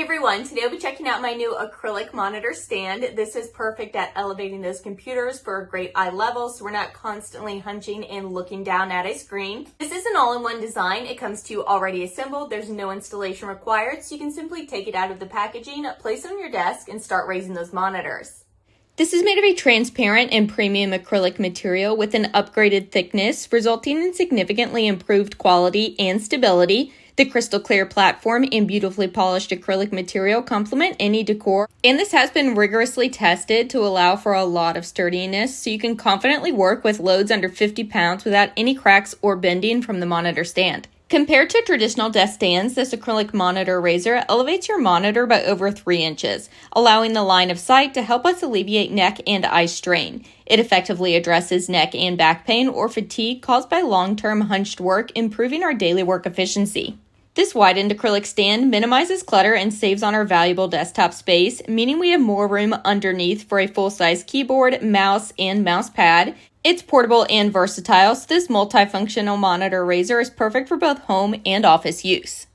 everyone, today I'll be checking out my new acrylic monitor stand. This is perfect at elevating those computers for a great eye level so we're not constantly hunching and looking down at a screen. This is an all-in-one design. It comes to you already assembled. There's no installation required, so you can simply take it out of the packaging, place it on your desk, and start raising those monitors. This is made of a transparent and premium acrylic material with an upgraded thickness, resulting in significantly improved quality and stability. The crystal clear platform and beautifully polished acrylic material complement any decor, and this has been rigorously tested to allow for a lot of sturdiness, so you can confidently work with loads under 50 pounds without any cracks or bending from the monitor stand. Compared to traditional desk stands, this acrylic monitor raiser elevates your monitor by over 3 inches, allowing the line of sight to help us alleviate neck and eye strain. It effectively addresses neck and back pain or fatigue caused by long-term hunched work, improving our daily work efficiency. This widened acrylic stand minimizes clutter and saves on our valuable desktop space, meaning we have more room underneath for a full-size keyboard, mouse, and mouse pad. It's portable and versatile, so this multifunctional monitor raiser is perfect for both home and office use.